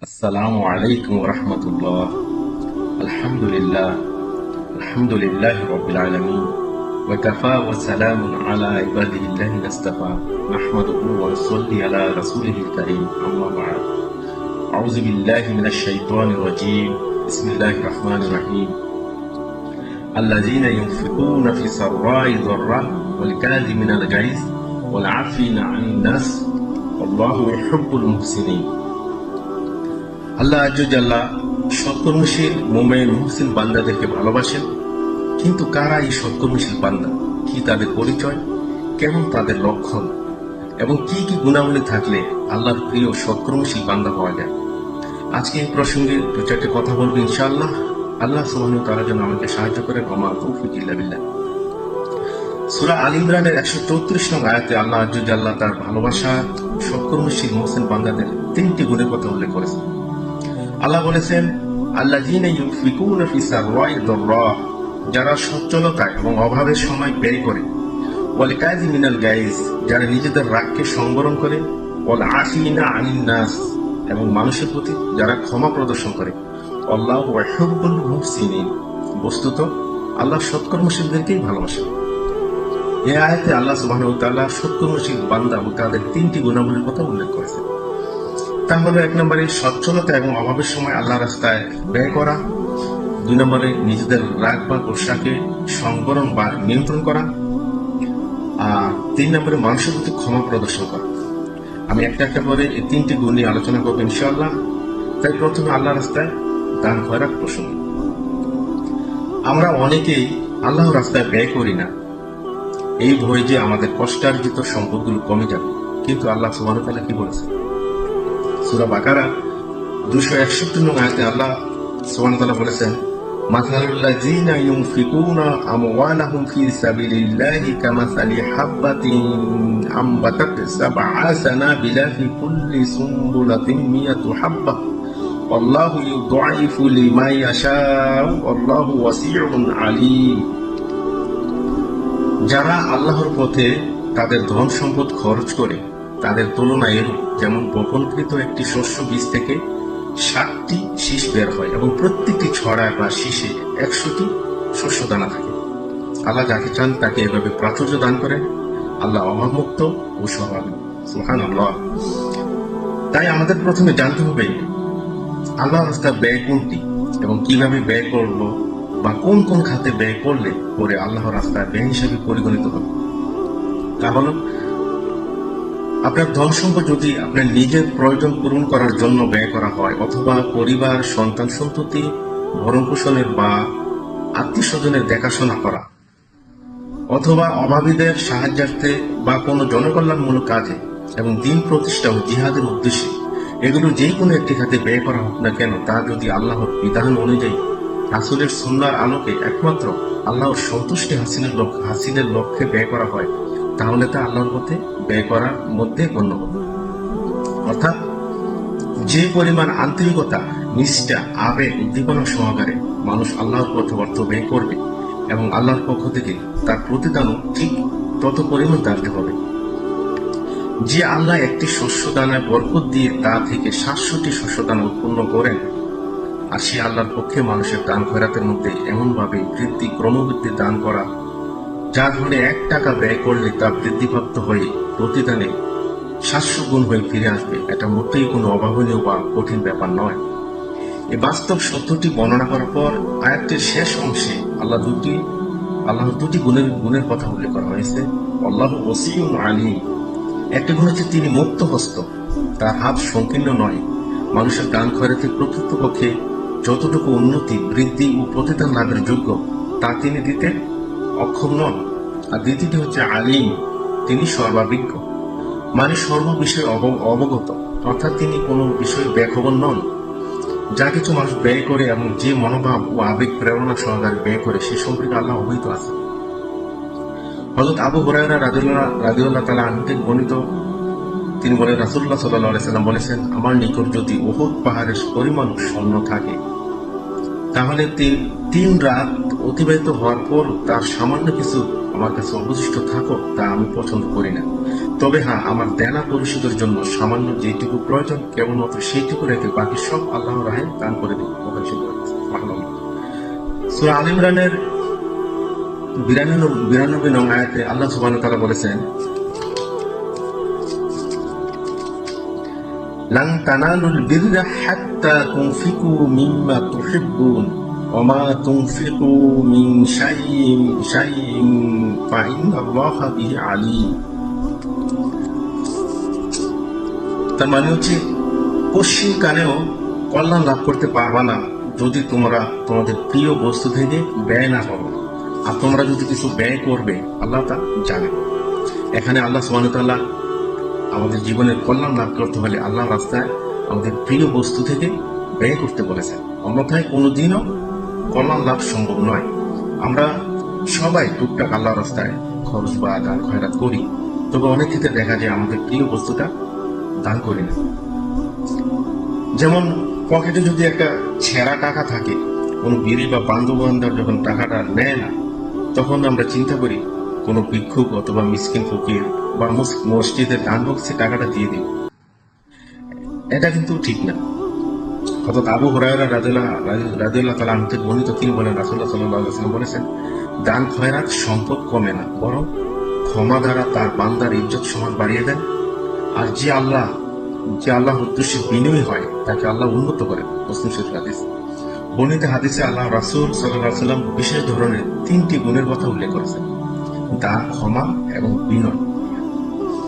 السلام عليكم ورحمة الله. الحمد لله. الحمد لله رب العالمين وكفى وسلام على عباده الذين اصطفى نحمده ونصلي على رسوله الكريم أما بعد. أعوذ بالله من الشيطان الرجيم. بسم الله الرحمن الرحيم. الذين ينفقون في سراء ضراء والكاظمين الغيظ والعافين عن الناس والله يحب المحسنين. আল্লাহ আজ্জাল্লাহ সৎকর্মশীল মুমিন মুহসিন বান্দাদেরকে ভালোবাসেন। কিন্তু কারা এই সৎকর্মশীল বান্দা, কি তাদের পরিচয়, কেমন তাদের লক্ষণ এবং কি কি গুণাবলী থাকলে আল্লাহর প্রিয় সৎকর্মশীল বান্দা হওয়া যায়। আজকে এই প্রসঙ্গে দু চারটে কথা বলবো ইনশাআল্লাহ। আল্লাহ সুবহানাহু ওয়া তাআলা যেন আমাকে সাহায্য করেন। ওয়া মা তৌফিক ইল্লা বিল্লাহ। সূরা আল ইমরানের 134 নং আয়াতে আল্লাহ আজ্জাল্লাহ তার ভালোবাসা সৎকর্মশীল মুহসিন বান্দাদের তিনটি গুণের কথা উল্লেখ করেছেন। আল্লাহ বলেছেন, আল্লাযীনা ইউনফিকুনা ফি সাররাই দাররা, যারা সচ্ছলতা এবং অভাবের সময় ব্যয় করে, ওয়াল কাযিমিনাল গায়জ, যারা নিজেদের রাগকে সংবরণ করে, ওয়াল আফিনা আনিন নাস, এবং মানুষের প্রতি যারা ক্ষমা প্রদর্শন করে, আল্লাহু ইউহিব্বুল মুহসিনিন, বস্তুত আল্লাহ সৎকর্মশীলদেরকেই ভালোবাসেন। এই আয়াতে আল্লাহ সুবহানাহু ওয়া তাআলা সৎকর্মশীল বান্দা ও তাদের তিনটি গুণাবলীর কথা উল্লেখ করেছেন। তা হলো, এক নম্বরে সচ্ছলতা এবং অভাবের সময় আল্লাহ রাস্তায় ব্যয় করা, দুই নম্বরে নিজেদের রাগ বা গোসাকে সংবরণ বা নিয়ন্ত্রণ করা, আর তিন নম্বরে মানুষের প্রতি ক্ষমা প্রদর্শন করা। আমি একটা একটা করে এই তিনটি গুণ নিয়ে আলোচনা করবো ইনশাআল্লাহ। তাই প্রথমে আল্লাহ রাস্তায় দান করার প্রসঙ্গ। আমরা অনেকেই আল্লাহ রাস্তায় ব্যয় করি না, এই ভয় যে আমাদের কষ্টার্জিত সম্পদগুলো কমে যাবে। কিন্তু আল্লাহ সুবহানাহু ওয়া তাআলা কি বলেছেন? সূরা বাকারা 261 নং আয়াতে আল্লাহ সুবহানাহু ওয়া তাআলা বলেছেন, মাসালুল্লাযীনা ইউনফিকুনা আমওয়ালাহুম ফি সাবিলিল্লাহি কামাসালি হাববাতিন আমবাতাত সাবআ সানাবিলা ফি কুল্লি সুমবুলাতিন মিয়াতু হাব্বাহ ওয়াল্লাহু ইউদাইফু লিমান ইয়াশাউ ওয়াল্লাহু ওয়াসিউন আলীম। যারা আল্লাহর পথে তাদের ধন সম্পদ খরচ করে, তাদের তুলনায় এরূপ, যেমন বপনকৃত একটি শস্য বীজ থেকে 60টি শীষ বের হয় এবং প্রত্যেকটি ছড়ায় বা শীষে 100টি শস্য দানা থাকে। আল্লাহ যাকে চান তাকে এভাবে প্রাচুর্য দান করেন। আল্লাহ অভাবমুক্ত ও স্বভাবী। সুবহানাল্লাহ। তাই আমাদের প্রথমে জানতে হবে আল্লাহ রাস্তায় ব্যয় কোনটি এবং কিভাবে ব্যয় করব, বা কোন কোন খাতে ব্যয় করলে পরে আল্লাহর রাস্তায় ব্যয় হিসেবে পরিগণিত হবে। তা হলো, আপনার ধন সম্পদ যদি আপনার নিজের প্রয়োজন পূরণ করার জন্য ব্যয় করা হয়, অথবা পরিবার, সন্তান সন্ততি ভরণ পোষণের বা আত্মীয় স্বজনের দেখাশোনা করা, অথবা অভাবীদের সাহায্যার্থে বা কোনো জনকল্যাণমূলক কাজে এবং দিন প্রতিষ্ঠা ও জিহাদের উদ্দেশ্যে, এগুলো যে কোনো একটি খাতে ব্যয় করা হোক না কেন, তা যদি আল্লাহর বিধান অনুযায়ী রাসূলের সুন্নাহর আলোকে একমাত্র আল্লাহর সন্তুষ্টি হাসিলের লক্ষ্যে ব্যয় করা হয়, তাহলে তা আল্লাহর পথে ব্যয় করার মধ্যে গণ্য হবে। অর্থাৎ যে পরিমাণ আন্তরিকতা, নিষ্ঠা, আবেগ, উদ্দীপনা সহকারে মানুষ আল্লাহর পথে অর্থ ব্যয় করবে এবং আল্লাহর পক্ষ থেকে তার প্রতিদানও ঠিক তত পরিমাণ দাঁড়াতে হবে। যে আল্লাহ একটি শস্য দানায় বরকত দিয়ে তা থেকে 700টি শস্য দানা উৎপন্ন করেন, আর সে আল্লাহর পক্ষে মানুষের দান খয়রাতের মধ্যে এমনভাবে ক্রমবৃদ্ধি দান করা, যার ফলে 1 টাকা ব্যয় করলে তা বৃদ্ধিপ্রাপ্ত হয়ে প্রতিদানে 700 গুণ হয়ে ফিরে আসবে, এটা মোটেই কোনো অভাবনীয় বা কঠিন ব্যাপার নয়। এই বাস্তব সত্যটি বর্ণনা করার পর আয়াতটির শেষ অংশে আল্লাহর দুটি গুণের কথা উল্লেখ করা হয়েছে। আল্লাহু ওয়াসিউন আলীম। একটি গুণ হচ্ছে তিনি মুক্ত হস্ত, তার হাত সংকীর্ণ নয়। মানুষের দান খয়রাতে প্রকৃতপক্ষে যতটুকু উন্নতি, বৃদ্ধি ও প্রতিদান লাভের যোগ্য, তা তিনি দিতে অক্ষম নন। আর দ্বিতীয়টি হচ্ছে আলিম, তিনি সর্বাভিজ্ঞ, মানে সর্ববিষয়ে অবগত, অর্থাৎ তিনি কোনো বিষয়ে বেখবর নন। যা কিছু মানুষ ব্যয় করে এবং যে মনোভাব ও আবেগ প্রেরণা সহকারে ব্যয় করে, সে সম্পর্কে আল্লাহ অবহিত আছে। হযরত আবু হুরায়রা রাদিয়াল্লাহু তাআলা আনহু থেকে বর্ণিত, তিনি বলেন, রাসূলুল্লাহ সাল্লাল্লাহু আলাইহি সাল্লাম বলেছেন, আমার নিকট যদি উহুদ পাহাড়ের পরিমাণ স্বর্ণ থাকে, তাহলে 3 রাত অতিবাহিত হওয়ার পর তার সামান্য কিছু আমার কাছে অবশিষ্ট থাকো, তা আমি পছন্দ করি না। তবে হ্যাঁ, আমার দেনা পরিশোধের জন্য সামান্য যেটুকু প্রয়োজন কেবলমাত্র সেইটুকু রেখে বাকি সব আল্লাহর রাহে দান করে দিই। সূরা আল ইমরানের 92 নং আয়াতে আল্লাহ সুবহানাহু ওয়া তাআলা বলেছেন, লান তানালুল বিররা হাত্তা তুনফিকু মিম্মা তুহিব্বুন ওয়া মা তুনফিকু মিন শাইইন ফাইন্নাল্লাহা বিহি আলীম। তার মানে হচ্ছে, পশ্চিম কানেও কল্যাণ লাভ করতে পারবা না যদি তোমরা তোমাদের প্রিয় বস্তু থেকে ব্যয় না করো। আর তোমরা যদি কিছু ব্যয় করবে, আল্লাহ তা জানে। এখানে আল্লাহ সুবহানাহু ওয়া তাআলা আমাদের জীবনের কল্যাণ লাভ করতে হলে আল্লাহর রাস্তায় আমাদের প্রিয় বস্তু থেকে ব্যয় করতে বলেছেন, অন্যথায় কোনোদিনও কল্যাণ লাভ সম্ভব নয়। আমরা সবাই টুকটাক আল্লাহর রাস্তায় খরচ বা দান খয়রাত করি, তবে অনেক ক্ষেত্রে দেখা যায় আমাদের প্রিয় বস্তুটা দান করি না। যেমন পকেটে যদি একটা ছেঁড়া টাকা থাকে, কোনো বিড়ি বা বান্ধব যখন টাকাটা নেয় না, তখন আমরা চিন্তা করি কোনো ভিক্ষুক অথবা মিসকিন ফকির বা মসজিদের দান বক্সে টাকাটা দিয়ে দিই। এটা কিন্তু ঠিক না। অর্থাৎ আবু হুরায়রা রাদিয়াল্লাহু তাআলা আনহু থেকে বর্ণিত, তিনি বলেন, রাসূলুল্লাহ সাল্লাল্লাহু আলাইহি ওয়াসাল্লাম বলেছেন, দান খয়রাত সম্পদ কমে না, বরং ক্ষমা দ্বারা তার বান্দার ইজ্জত সমান বাড়িয়ে দেন। আর যে আল্লাহর উদ্দেশ্যে বিনয়ী হয় তাকে আল্লাহ উন্নত করেন। মুসলিম শরীফ হাদিস। বর্ণিত হাদিসে আল্লাহ রাসূল সাল্লাল্লাহু আলাইহি ওয়াসাল্লাম বিশেষ ধরনের 3টি গুণের কথা উল্লেখ করেছেন: দান, ক্ষমা এবং বিনয়।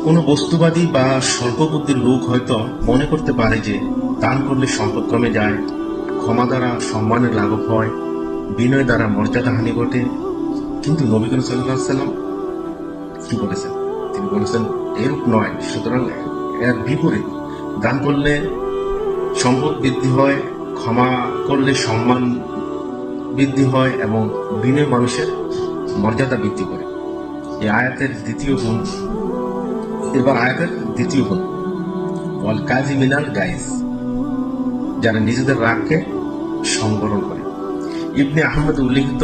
কোন বস্তুবাদী বা স্বল্পবুদ্ধির লোক হয়তো মনে করতে পারে যে দান করলে সম্পদ কমে যায়, ক্ষমা দ্বারা সম্মানের লাঘব হয়, বিনয় দ্বারা মর্যাদা হানি ঘটে। কিন্তু নবী করিম সাল্লাল্লাহু আলাইহি ওয়াসাল্লাম কি বলেছেন? তিনি বলেছেন, এরূপ নয়। সুতরাং এর বিপরীত, দান করলে সম্পদ বৃদ্ধি হয়, ক্ষমা করলে সম্মান বৃদ্ধি হয় এবং বিনয় মানুষের মর্যাদা বৃদ্ধি করে। এই আয়াতের দ্বিতীয় গুণ। এবার আয়াতের দ্বিতীয় গুণ, ওয়াল কাযিমিনাল গাইজ, যারা নিজেদের রাগকে সংবরণ করে। ইবনে আহমদ উল্লিখিত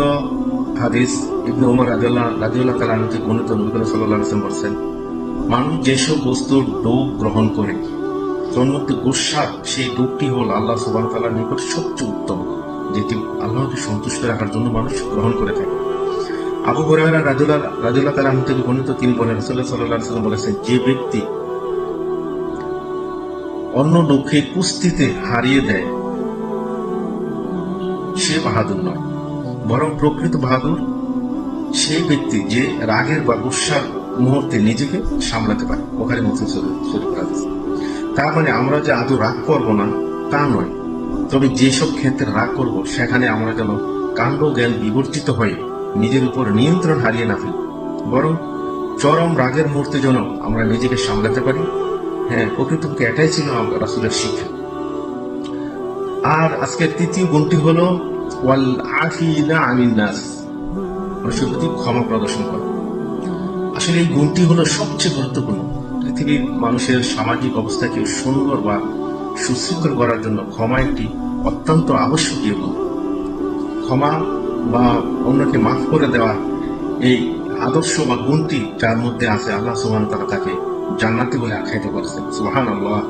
হাদিস, ইবনে ওমর রাদিয়াল্লাহু তাআলা আনহু থেকে বর্ণিত, নবী করিম সাল্লাল্লাহু আলাইহি ওয়াসাল্লাম বলেছেন, মানুষ যেসব বস্তুর ডোব গ্রহণ করে তোর মধ্যে গুসা, সেই ডোবটি হল আল্লাহ সুবহানাহু ওয়া তাআলার নিকট সবচেয়ে উত্তম, যেটি আল্লাহকে সন্তুষ্ট রাখার জন্য মানুষ গ্রহণ করে থাকে। আবু হুরায়রা রাদিয়াল্লাহু তাআলা আনহু থেকে বর্ণিত, তিনি বলেন, রাসূলুল্লাহ সাল্লাল্লাহু আলাইহি ওয়াসাল্লাম বলেছেন, যে ব্যক্তি অন্য লোককে কুস্তিতে হারিয়ে দেয় সে বাহাদুর নয়, বরং প্রকৃত বাহাদুর সেই ব্যক্তি যে রাগের বা গুসার মুহূর্তে নিজেকে সামলাতে পারে। বুখারী মুসলিম শরীফ হাদিস। তার মানে আমরা যে আদৌ রাগ করবো না তা নয়, তবে যেসব ক্ষেত্রে রাগ করব সেখানে আমরা যেন কাণ্ড জ্ঞান বিবর্জিত হয়ে নিজের উপর নিয়ন্ত্রণ হারিয়ে না ফেলি, বরং চরম রাগের মুহূর্তে যেন আমরা নিজেকে সামলাতে পারি। হ্যাঁ, প্রকৃতপক্ষে এটাই ছিল রাসূলের শিক্ষা। আর আজকের তৃতীয় গুণটি হলো ওয়াল আফিনা আনিন নাস, মানুষের প্রতি ক্ষমা প্রদর্শন করা। আসলে এই গুণটি হলো সবচেয়ে গুরুত্বপূর্ণ। পৃথিবীর মানুষের সামাজিক অবস্থাকে সুন্দর বা সুশৃঙ্খল করার জন্য ক্ষমা একটি অত্যন্ত আবশ্যকীয় গুণ। ক্ষমা বা অন্যকে মাফ করে দেওয়া, এই আদর্শ বা গুণটি যার মধ্যে আছে, আল্লাহ সুবহানাহু ওয়া তাআলা তাকে জান্নাতি বলে আখ্যায়িত করেছেন। সুবহানাল্লাহ।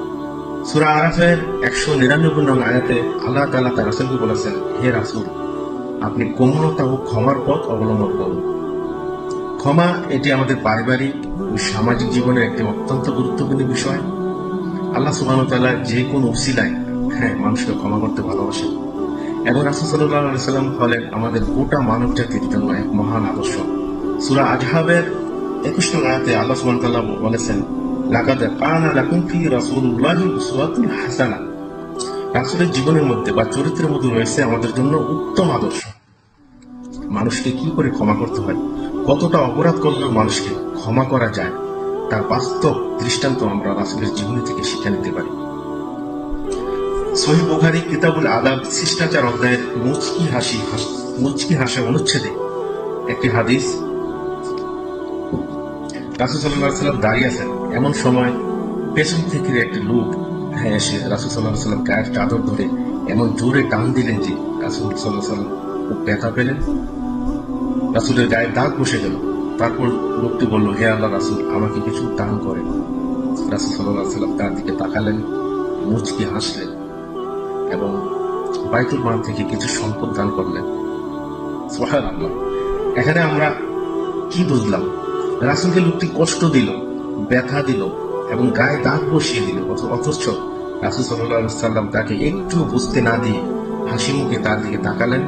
সূরা আরাফের 199 নং আয়াতে আল্লাহ তাআলা তার রাসূলকে বলেছেন, হে রাসূল, আপনি কোমলতা ও ক্ষমার পথ অবলম্বন করুন। ক্ষমা এটি আমাদের পারিবারিক ও সামাজিক জীবনের একটি অত্যন্ত গুরুত্বপূর্ণ বিষয়। আল্লাহ সুবহানাহু ওয়া তাআলা যে কোনো উসিলায় মানুষকে ক্ষমা করতে ভালোবাসেন, এবং রাসূল সাল্লাল্লাহু আলাইহি ওয়াসাল্লাম হলেন আমাদের গোটা মানব জাতির জন্য এক মহান আদর্শ। সূরা আজহাবের 21 নং আয়াতে আল্লাহ সুবহানাহু ওয়া তাআলা বলেছেন, লাকাদ কানা লাকুম ফি রাসূলিল্লাহি উসওয়াতুন হাসানাহ, রাসূলের জীবনের মধ্যে বা চরিত্রের মধ্যে রয়েছে আমাদের জন্য উত্তম আদর্শ। মানুষকে কি করে ক্ষমা করতে হয়, কতটা অপরাধ করলেও মানুষকে ক্ষমা করা যায়, তার বাস্তব দৃষ্টান্ত আমরা রাসূলের জীবনী থেকে শিক্ষা নিতে পারি। সহিহ বুখারী কিতাবুল আদাব শিষ্টাচার অধ্যায়ের মুচকি হাসা অনুচ্ছেদে একটি হাদিস, রাসূল সাল্লাল্লাহু আলাইহি ওয়াসাল্লাম দাঁড়িয়ে আছেন, এমন সময় পেছন থেকে একটি লোক এসে রাসূল সাল্লাল্লাহু আলাইহি ওয়াসাল্লাম গায়ের চাদর ধরে এমন জোরে টান দিলেন যে রাসূল সাল্লাল্লাহু আলাইহি ওয়াসাল্লাম খুব ব্যথা পেলেন, রাসূলের গায়ে দাগ বসে গেল। তারপর লোকটি বলল, হে আল্লাহ রাসূল, আমাকে কিছু দান করেন। রাসূল সাল্লাল্লাহু আলাইহি ওয়াসাল্লাম তার দিকে তাকালেন, মুচকি হাসলেন এবং বাইতুল মাল থেকে কিছু সম্পদ দান করলেন। সুবহানাল্লাহ। এখানে আমরা কি বুঝলাম? রাসূলকে লোকটি কষ্ট দিল, ব্যথা দিল এবং গায়ে দাগ বসিয়ে দিল, অথচ রাসূল সাল্লাল্লাহু আলাইহি ওয়াসাল্লাম তাকে একটু বুঝতে না দিয়ে হাসি মুখে তার দিকে তাকালেন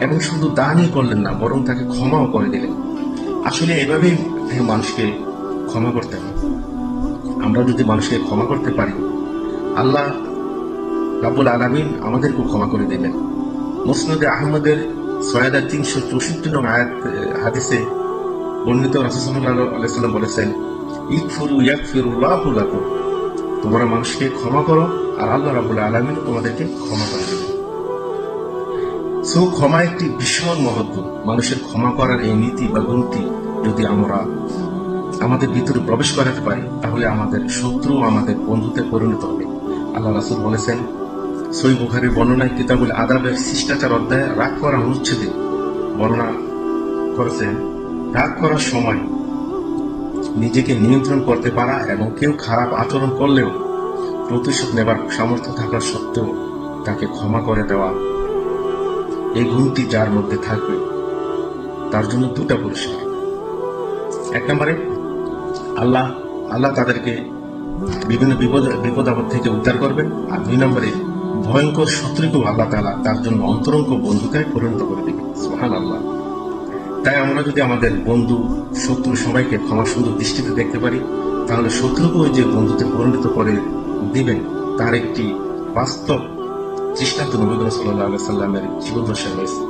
এবং শুধু দানই করলেন না, বরং তাকে ক্ষমাও করে দিলেন। আসলে এভাবেই মানুষকে ক্ষমা করতে হবে। আমরা যদি মানুষকে ক্ষমা করতে পারি, আল্লাহ রাব্বুল আলামিন আমাদেরকে ক্ষমা করে দিবেন। মুসনাদে আহমদের ৬৩৬৪ নং হাদিসে বর্ণিত, রাসূল সাল্লাল্লাহু আলাইহি ওয়াসাল্লাম বলেছেন, ইগফিরু ইয়াগফিরুল্লাহু লাকুম, তোমরা মানুষকে ক্ষমা করো আর আল্লাহ রাব্বুল আলামিন তোমাদেরকে ক্ষমা করে দেবেন। সো ক্ষমা একটি ভীষণ মহৎ গুণ। মানুষের ক্ষমা করার এই নীতি বা গুণটি যদি আমরা আমাদের ভিতরে প্রবেশ করাতে পারি, তাহলে আমাদের শত্রু আমাদের বন্ধুতে পরিণত হবে। আল্লাহ রাসূল বলেছেন, সহিহ বুখারীর বর্ণনায় কিতাবুল আদাবের শিষ্টাচার অধ্যায়ে রাগ করা অনুচ্ছেদে বর্ণনা করেছেন, রাগ করার সময় নিজেকে নিয়ন্ত্রণ করতে পারা এবং কেউ খারাপ আচরণ করলেও প্রতিশোধ নেবার সামর্থ্য থাকা সত্ত্বেও তাকে ক্ষমা করে দেওয়া, এই গুণটি যার মধ্যে থাকবে তার জন্য দুটা পুরস্কার। এক নম্বরে আল্লাহ তাদেরকে বিভিন্ন বিপদ আপদ থেকে উদ্ধার করবেন, আর দুই নম্বরে ভয়ঙ্কর শত্রুকেও আল্লাহ তাআলা তার জন্য অন্তরঙ্গ বন্ধুতে পরিণত করে দেবেন। সুবহানাল্লাহ। তাই আমরা যদি আমাদের বন্ধু শত্রু সবাইকে ক্ষমা সুন্দর দৃষ্টিতে দেখতে পারি, তাহলে শত্রুকেও যে বন্ধুতে পরিণত করে দিবেন তার একটি বাস্তব দৃষ্টান্ত নবী সাল্লাল্লাহু আলাইহি সাল্লামের জীবন দশায় রয়েছে।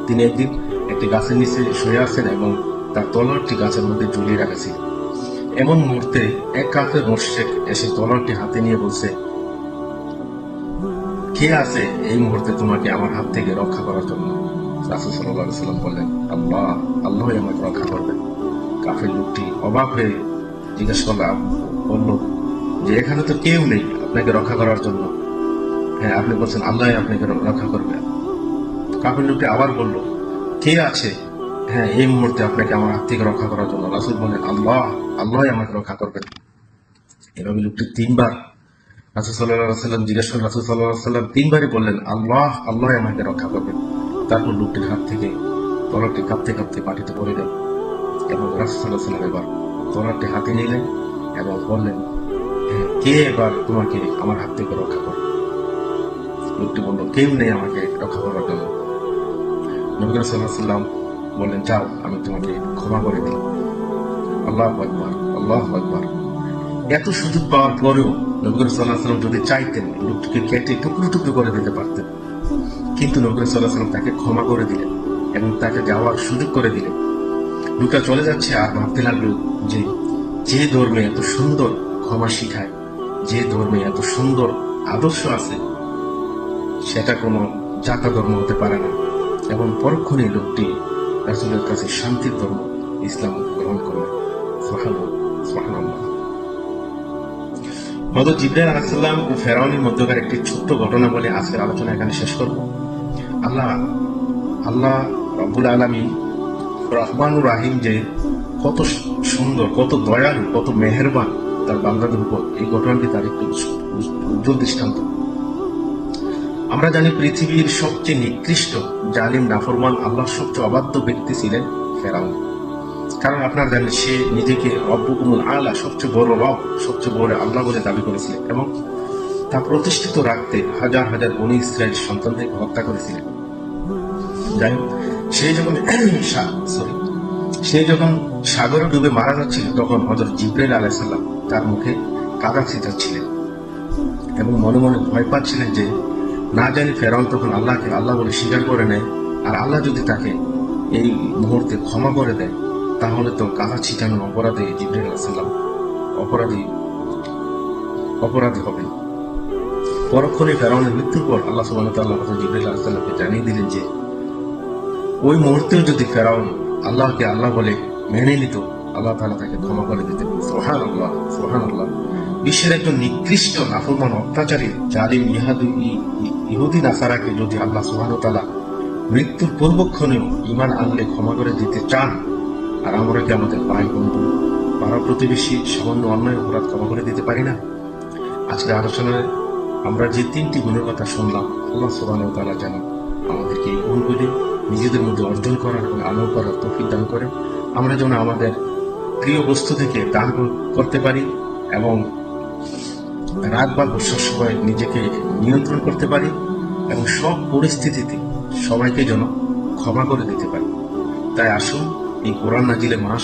তিনি একদিন একটি গাছের নিচে শুয়ে আছেন এবং তার তলোয়ারটি গাছের মধ্যে ঝুলিয়ে রাখেছিল। এমন মুহূর্তে এক কাফের মুশরিক এসে তলোয়ারটি হাতে নিয়ে বলছে, কে আছে এই মুহূর্তে তোমাকে আমার হাত থেকে রক্ষা করার জন্য? রাসূল সাল্লাল্লাহু আলাইহি সাল্লাম বললেন, আল্লাহই আমাকে রক্ষা করবেন। কাফের লোকটি অবাক হয়ে জিজ্ঞেস বলল যে, এখানে তো কেউ নেই আপনাকে রক্ষা করার জন্য। হ্যাঁ, আপনি বলছেন আল্লাহই আপনাকে রক্ষা করবে। কাফের লোকটি আবার বলল, কে আছে হ্যাঁ এই মুহূর্তে আপনাকে আমার হাত থেকে রক্ষা করার জন্য? রাসূল বলেন, আল্লাহই আমাকে রক্ষা করবেন। এভাবে লোকটি তিনবার রাসূল সাল্লাল্লাহু আলাইহি সাল্লাম জিজ্ঞেস করেন, রাসূল সাল্লাল্লাহু আলাইহি সাল্লাম তিনবারই বললেন, আল্লাহই আমাকে রক্ষা করবেন। তারপর লোকটির হাত থেকে তলোয়ারটি কাঁপতে কাঁপতে মাটিতে পড়ে গেল এবং রাসূল সাল্লাল্লাহু আলাইহি সাল্লাম এবার তলোয়ারটি হাতে নিলেন এবং বললেন, কে এবার তোমাকে আমার হাত থেকে রক্ষা করবে? লোকটি বলল, কেউ নেই আমাকে রক্ষা করার জন্য। নবী সাল্লাল্লাহু আলাইহি সাল্লাম বললেন, যাও, আমি তোমাকে ক্ষমা করে দিই। আল্লাহু আকবার, আল্লাহু আকবার। এত সুযোগ পাওয়ার পরেও নবী সাল্লাল্লাহু আলাইহি সাল্লাম যদি চাইতেন লোকটিকে কেটে টুকরো টুকরো করে দিতে পারতেন, কিন্তু নবী সাল্লাল্লাহু আলাইহি সাল্লাম তাকে ক্ষমা করে দিলেন এবং তাকে যাওয়ার সুযোগ করে দিলেন। লোকটা চলে যাচ্ছে আর ভাবতে লাগলো যে ধর্মে এত সুন্দর ক্ষমা শিখায়, যে ধর্মে এত সুন্দর আদর্শ আছে, সেটা কোনো জাতা ধর্ম হতে পারে না। এবং পরক্ষণেই লোকটি রাসূলের কাছে শান্তির ধর্ম ইসলাম গ্রহণ করলেন। সুবহানাল্লাহ। হযরত জিবরাইল আলাইহিস সালাম ও ফেরাউনের মধ্যকার একটি ছোট্ট ঘটনা বলে আজকের আলোচনা এখানে শেষ করব। আল্লাহ রাব্বুল আলামিন রহমানুর রাহিম যে কত সুন্দর, কত দয়ালু, কত মেহেরবান তার বান্দাদের উপর, এই ঘটনাটি তার একটি উজ্জ্বল দৃষ্টান্ত। আমরা জানি পৃথিবীর সবচেয়ে নিকৃষ্ট জালিম নাফরমান আল্লাহর সবচেয়ে অবাধ্য ব্যক্তি ছিলেন ফেরাউন। কারণ আপনারা জানেন সে নিজেকে রব্বুকুমুল আলা, সবচেয়ে বড় রব, সবচেয়ে বড় আল্লাহ বলে দাবি করেছিলেন এবং তা প্রতিষ্ঠিত রাখতে হাজার হাজার বনী ইসরাইল সন্তানদেরকে হত্যা করেছিলেন। যাই হোক, সে যখন সাগরে ডুবে মারা যাচ্ছিল, তখন হযরত জিবরাইল আলাইহিস সালাম তার মুখে কাদা ছিটাচ্ছিলেন এবং মনে মনে ভয় পাচ্ছিলেন যে না জানি ফেরাউন তখন আল্লাহকে আল্লাহ বলে স্বীকার করে নেয়, আর আল্লাহ যদি তাকে এই মুহূর্তে ক্ষমা করে দেয়, তাহলে তো কাদা ছিটানোর অপরাধে জিবরাইল আলাইহিস সালাম অপরাধী হবেন। পরক্ষণে ফেরাউনের মৃত্যুর পর আল্লাহ সুবহানাহু ওয়া তাআলা জিবরাইল আলাইহিস সালামকে জানিয়ে দিলেন যে ওই মুহূর্তেও যদি ফেরাউন আল্লাহকে আল্লাহ বলে মেনে নিত, আল্লাহ তাআলা তাকে ক্ষমা করে দিতেন। সুবহানাল্লাহ, সুবহানাল্লাহ। বিশ্বের একজন নিকৃষ্ট নাফরমান অত্যাচারী জালিম ইহুদি নাসারাকে যদি আল্লাহ সুবহানাহু ওয়া তাআলা মৃত্যুর পূর্বক্ষণেও ঈমান আনলে ক্ষমা করে দিতে চান, আর আমরা কি আমাদের ভাই বন্ধু পাড়া প্রতিবেশী সামান্য অন্যায় অপরাধ ক্ষমা করে দিতে পারি না? আজকের আলোচনায় আমরা যে 3টি গুণের কথা শুনলাম, আল্লাহ সুবহানাহু ওয়া তাআলা যেন আমাদেরকে এই গুণগুলি নিজেদের মধ্যে অর্জন করার এবং আমল করার তৌফিক দান করে। আমরা যেন আমাদের প্রিয় বস্তু থেকে দান করতে পারি এবং রাগ বা গুসার সময় নিজেকে নিয়ন্ত্রণ করতে পারি এবং সব পরিস্থিতিতে সবাইকে যেন ক্ষমা করে দিতে পারি। তাই আসুন, এই কোরআন নাজিলের মাস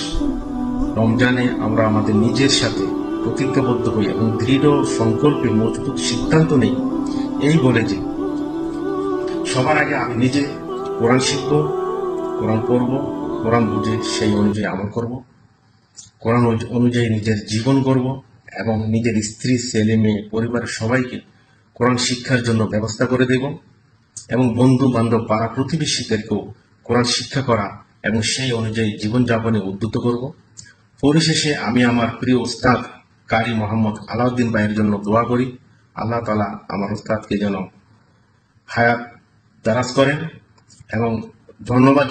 রমজানে আমরা আমাদের নিজের সাথে প্রতিজ্ঞাবদ্ধ হই এবং দৃঢ় সংকল্পে মজবুত সিদ্ধান্ত নেই, এই বলে যে সবার আগে আমি নিজে কোরআন শিখব, কোরআন পড়ব, কোরআন বুঝে সেই অনুযায়ী আমল করব, কোরআন অনুযায়ী নিজের জীবন গড়ব এবং নিজের স্ত্রী, ছেলে, মেয়ে, পরিবারের সবাইকে কোরআন শিক্ষার জন্য ব্যবস্থা করে দেব এবং বন্ধু বান্ধব, পাড়া প্রতিবেশীদেরকেও কোরআন শিক্ষা করা এবং সেই অনুযায়ী জীবনযাপনে উদ্বুদ্ধ করব। পরিশেষে আমি আমার প্রিয় উস্তাদ কারি মোহাম্মদ আলাউদ্দিন ভাইয়ের জন্য দোয়া করি, আল্লাহ তাআলা আমার উস্তাদকে যেন হায়াত দারাজ করেন এবং ধন্যবাদ।